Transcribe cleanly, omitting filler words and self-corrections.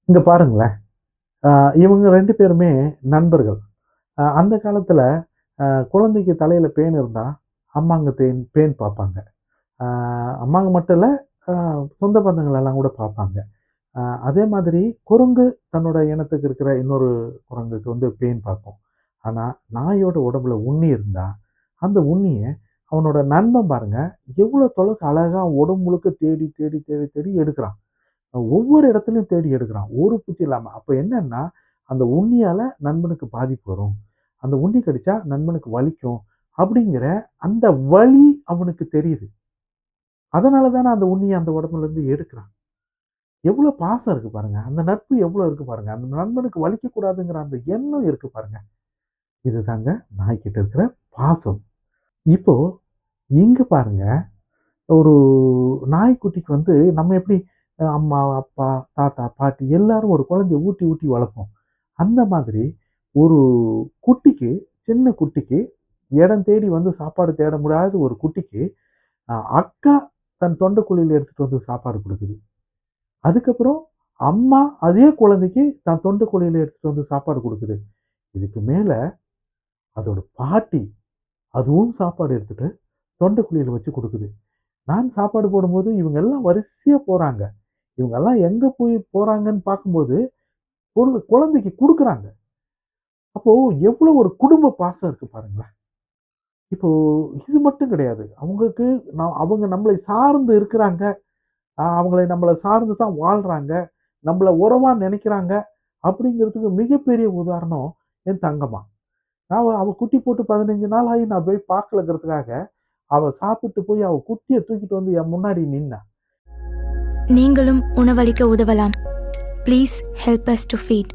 இங்க பாருங்களேன். அ இவங்க 2 பேருமே நண்பர்கள். அந்த காலத்துல குழந்தைக்கு தலையில பேன் இருந்தா, அம்மாங்க பேன் பாப்பாங்க. அ அம்மாங்க மட்டும் இல்ல, அ சொந்த பந்தங்கள் எல்லாம் கூட பாப்பாங்க. அ அதே மாதிரி குரங்கு தன்னோட இனத்துக்கு இருக்கிற இன்னொரு குரங்குக்கு பேன் பாக்கும். ஆனா, நாயோட உடம்புல உண்ணி இருந்தா, அந்த உண்ணிய அவனோட நண்பன் பாருங்க, எவ்வளோ தொலைவுக்கு அழகா உடம்பு முழுக்க தேடி, தேடி, தேடி, தேடி எடுக்குறான். ஒவ்வொரு இடத்துலயும் தேடி எடுக்குறான். ஒரு பூச்சி இல்லாம. அப்ப என்னன்னா, அந்த உண்ணியால நண்பனுக்கு பாதிப்பு வரும். அந்த உண்ணி கடிச்சா நண்பனுக்கு வலிக்கும். அப்படிங்கிற அந்த வலி அவனுக்கு தெரியுது. அதனால தானே அந்த உண்ணிய அந்த உடம்புலருந்து எடுக்குறான். எவ்வளோ பாசம் இருக்கு பாருங்க. அந்த நட்பு எவ்வளோ இருக்கு பாருங்க. அந்த நண்பனுக்கு வலிக்கக்கூடாதுங்கிற அந்த எண்ணம் இருக்கு பாருங்க. இதுதாங்க நாய்க்கிட்ட இருக்கிற பாசம். இப்போ இங்க பாருங்க, ஒரு நாய்க்குட்டிக்கு நம்ம எப்படி அம்மா, அப்பா, தாத்தா, பாட்டி எல்லாரும் ஒரு குழந்தைய ஊட்டி, ஊட்டி வளர்ப்போம். அந்த மாதிரி ஒரு குட்டிக்கு, சின்ன குட்டிக்கு இடம் தேடி சாப்பாடு தேட முடியாத ஒரு குட்டிக்கு, அக்கா தன் தொண்டைக்குழியில எடுத்துட்டு சாப்பாடு குடுக்குது. அதுக்கப்புறம் அம்மா அதே குழந்தைக்கு தன் தொண்டைக்குழியில எடுத்துட்டு சாப்பாடு குடுக்குது. இதுக்கு மேல அதோட பாட்டி அதுவும் சாப்பாடு எடுத்துட்டு தொண்டைக்குழியில வச்சு குடுக்குது. நான் சாப்பாடு போடும்போது இவங்க எல்லாம் வரிசையா போறாங்க. இவங்கலாம் எங்க போய் போறாங்கன்னு பார்க்கும்போது, குழந்தைக்கு குடுக்குறாங்க. அப்போ எவ்வளோ ஒரு குடும்ப பாசம் இருக்கு பாருங்களேன். இப்போ இது மட்டும் கிடையாது. அவங்களுக்கு அவங்க நம்மளை சார்ந்து இருக்கிறாங்க. அவங்கள நம்மள சார்ந்து தான் வாழ்றாங்க. நம்மள உறவா நினைக்கிறாங்க. அப்படிங்கிறதுக்கு மிகப்பெரிய உதாரணம் என் தங்கம்மா. அவ குட்டி போட்டு 15 நாள் ஆகி நான் போய் பார்க்கலங்கிறதுக்காக, அவ சாப்பிட்டு போய் அவ குட்டிய தூக்கிட்டு என் முன்னாடி நின்னா. நீங்களும் உணவளிக்க உதவலாம். Please help us to feet.